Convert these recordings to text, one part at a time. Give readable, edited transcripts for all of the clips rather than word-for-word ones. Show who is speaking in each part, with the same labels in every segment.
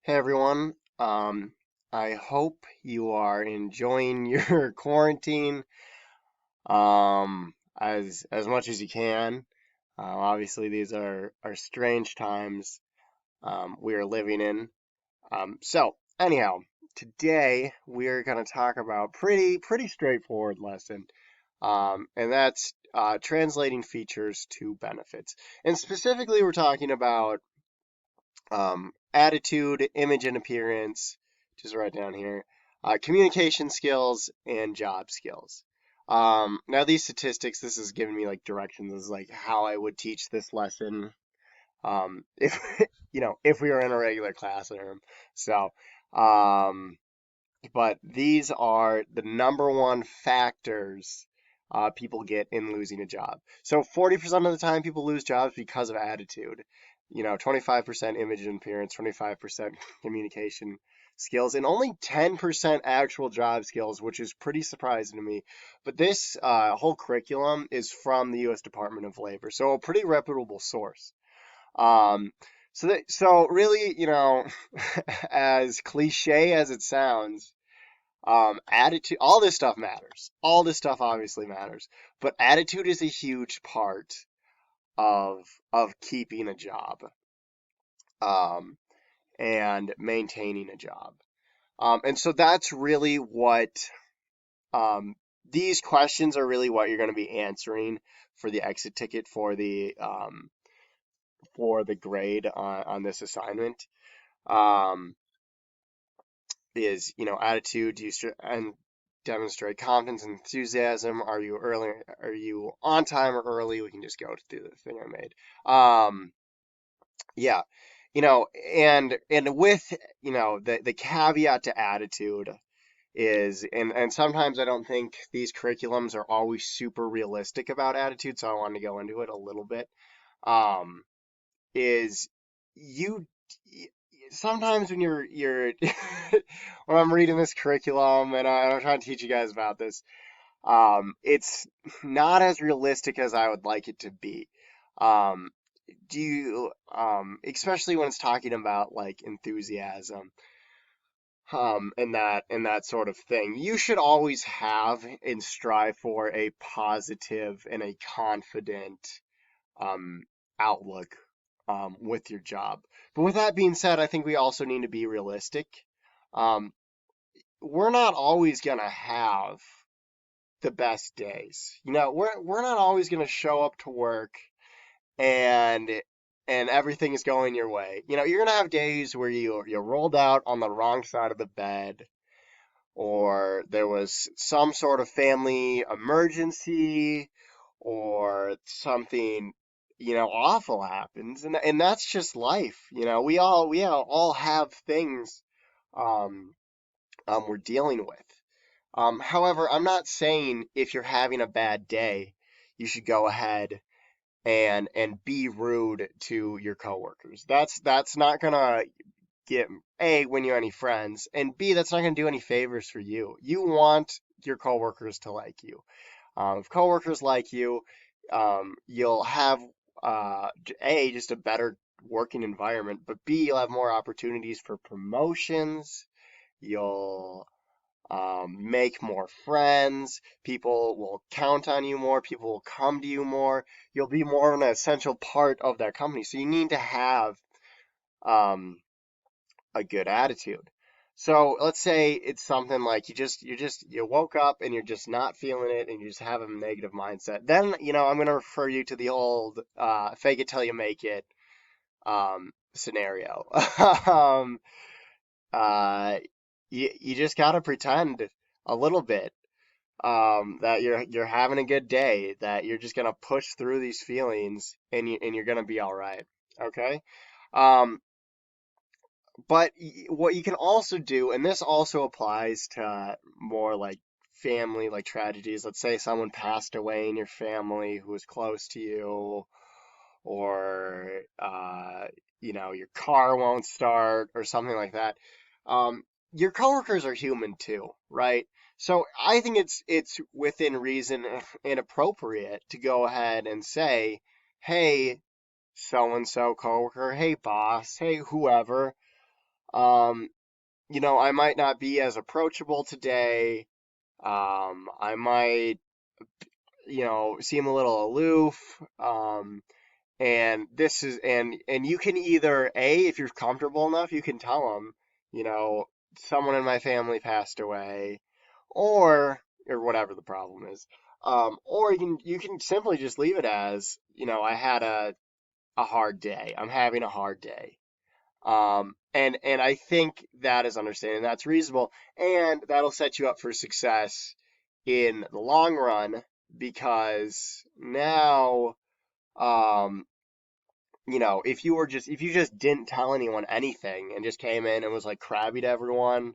Speaker 1: Hey everyone. I hope you are enjoying your quarantine as much as you can. Obviously, these are strange times we are living in. Anyhow, today we're going to talk about pretty straightforward lesson, and that's translating features to benefits. And specifically, we're talking about attitude, image and appearance, just right down here, communication skills, and job skills. Now these statistics, this is giving me like directions. This is like how I would teach this lesson, if if we were in a regular classroom. So, um, but these are the number one factors people get in losing a job. So 40% of the time people lose jobs because of attitude. 25% image and appearance, 25% communication skills, and only 10% actual job skills, which is pretty surprising to me. But this whole curriculum is from the U.S. Department of Labor, so a pretty reputable source. Um, so really, as cliche as it sounds, attitude, all this stuff matters. All this stuff obviously matters, but attitude is a huge part of keeping a job, um, and maintaining a job. And so that's really what um, these questions are really what you're going to be answering for the exit ticket for the grade on this assignment. Um, is attitude, do you and demonstrate confidence and enthusiasm? Are you early, are you on time or early? We can just go through the thing I made. Yeah, and with the caveat to attitude is, and sometimes I don't think these curriculums are always super realistic about attitude, so I wanted to go into it a little bit. um is you sometimes when you're when I'm reading this curriculum and I'm trying to teach you guys about this, it's not as realistic as I would like it to be. Um, do you, especially when it's talking about like enthusiasm, and that sort of thing, you should always have and strive for a positive and a confident um, outlook with your job. But with that being said, I think we also need to be realistic. Um, we're not always gonna have the best days. We're not always gonna show up to work and everything is going your way. You're gonna have days where you rolled out on the wrong side of the bed, or there was some sort of family emergency, or something awful happens, and that's just life. We all have things um, we're dealing with. However, I'm not saying if you're having a bad day you should go ahead and be rude to your coworkers. That's not gonna get A, win you any friends, and B, that's not gonna do any favors for you. You want your coworkers to like you. If coworkers like you, you'll have A, just a better working environment, but B, you'll have more opportunities for promotions. You'll make more friends. People will count on you more. People will come to you more. You'll be more of an essential part of that company. So you need to have um, a good attitude. So let's say it's something like you woke up and you're just not feeling it and you just have a negative mindset. Then, I'm gonna refer you to the old fake it till you make it scenario. um, uh, you just gotta pretend a little bit that you're having a good day, that you're just gonna push through these feelings and you're gonna be all right. Okay. Um, but what you can also do, and this also applies to more like family, like tragedies. Let's say someone passed away in your family who was close to you, or your car won't start, or something like that. Your coworkers are human too, right? So I think it's within reason and appropriate to go ahead and say, "Hey, so and so coworker, hey boss, hey whoever, Um, I might not be as approachable today. I might, seem a little aloof. And you can either, if you're comfortable enough, you can tell them, you know, someone in my family passed away, or whatever the problem is. Or you can simply just leave it as, I had a hard day. I'm having a hard day. And I think that is understanding. That's reasonable, and that'll set you up for success in the long run because now, um, if you just didn't tell anyone anything and just came in and was like crabby to everyone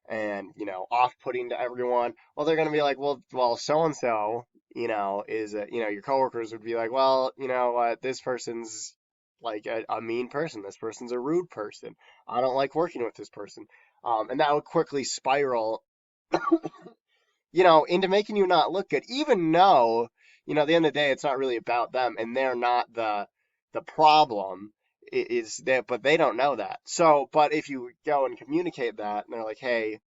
Speaker 1: and, off-putting to everyone, well, they're gonna be like, well, so and so, your coworkers would be like, well, you know what, this person's like a mean person. This person's a rude person. I don't like working with this person. And that would quickly spiral, into making you not look good, even though, at the end of the day, it's not really about them and they're not the problem. Is that, but they don't know that. So, but if you go and communicate that and they're like, hey,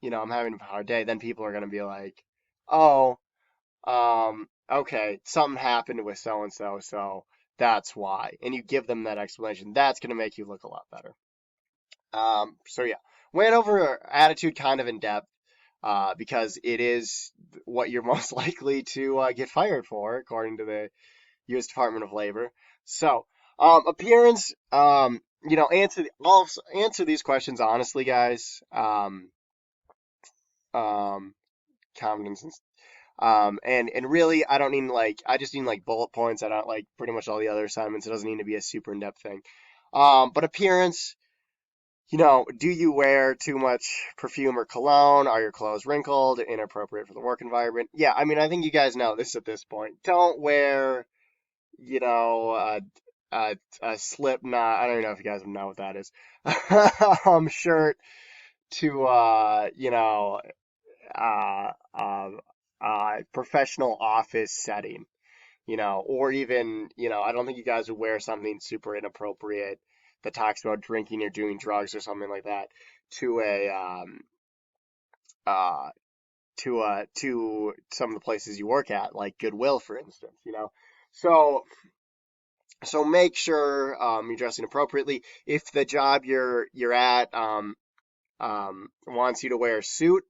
Speaker 1: I'm having a hard day, then people are going to be like, oh, okay, something happened with so and so, so that's why. And you give them that explanation. That's going to make you look a lot better. So yeah, went over attitude kind of in depth because it is what you're most likely to get fired for, according to the U.S. Department of Labor. So, appearance, answer these questions honestly, guys. Um, confidence and really, I don't need I just need like bullet points. I don't like pretty much all the other assignments. It doesn't need to be a super in-depth thing. But appearance. Do you wear too much perfume or cologne? Are your clothes wrinkled, inappropriate for the work environment? Yeah, I mean, I think you guys know this at this point. Don't wear, you know, a, a slip knot. I don't even know if you guys know what that is. Shirt to, uh, uh, professional office setting, or even, I don't think you guys would wear something super inappropriate that talks about drinking or doing drugs or something like that to a uh to some of the places you work at, like Goodwill, for instance. So make sure you're dressing appropriately. If the job you're at wants you to wear a suit,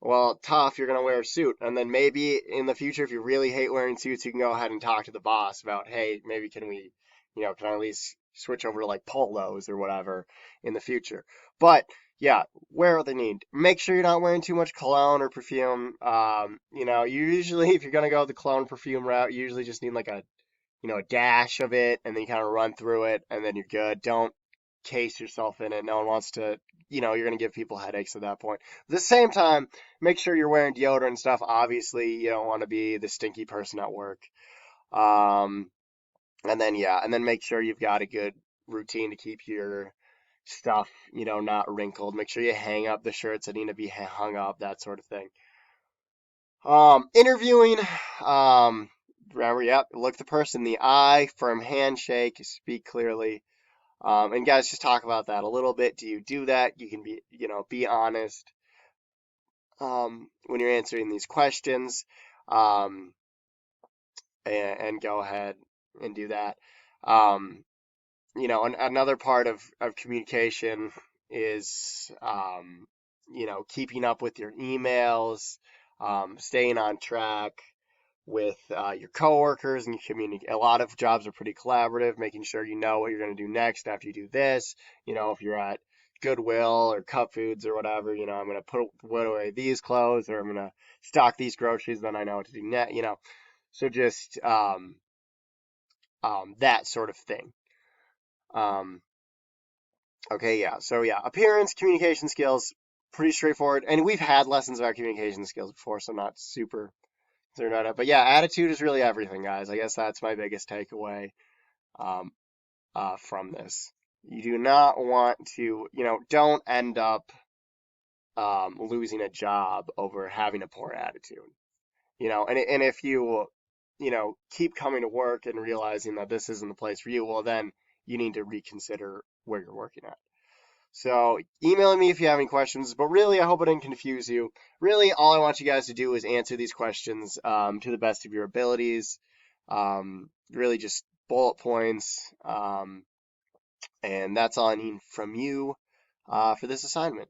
Speaker 1: well, tough, you're going to wear a suit. And then maybe in the future, if you really hate wearing suits, you can go ahead and talk to the boss about, hey, maybe can I at least switch over to like polos or whatever in the future. But yeah, wear what they need. Make sure you're not wearing too much cologne or perfume. You usually, if you're going to go the cologne perfume route, you usually just need like a dash of it, and then you kind of run through it, and then you're good. Don't case yourself in it. No one wants to, you're going to give people headaches at that point. At the same time, make sure you're wearing deodorant and stuff. Obviously, you don't want to be the stinky person at work. Um, and then make sure you've got a good routine to keep your stuff, not wrinkled. Make sure you hang up the shirts that need to be hung up, that sort of thing. Interviewing, remember, yep, look the person in the eye, firm handshake, speak clearly. And guys, just talk about that a little bit. Do you do that? You can be honest when you're answering these questions, um, and go ahead and do that. Um, another part of communication is, keeping up with your emails, staying on track with your coworkers and you communicate. A lot of jobs are pretty collaborative, making sure you know what you're going to do next after you do this. If you're at Goodwill or Cup Foods or whatever, I'm going to put away these clothes or I'm going to stock these groceries, then I know what to do next, So just that sort of thing. Um, okay, yeah. So yeah, appearance, communication skills, pretty straightforward. And we've had lessons about communication skills before, so I'm not super concerned about it. But yeah, attitude is really everything, guys. I guess that's my biggest takeaway um, from this. You do not want to, don't end up losing a job over having a poor attitude. And if you, keep coming to work and realizing that this isn't the place for you, well, then you need to reconsider where you're working at. So email me if you have any questions, but really, I hope I didn't confuse you. Really, all I want you guys to do is answer these questions to the best of your abilities. Really just bullet points. And that's all I need from you for this assignment.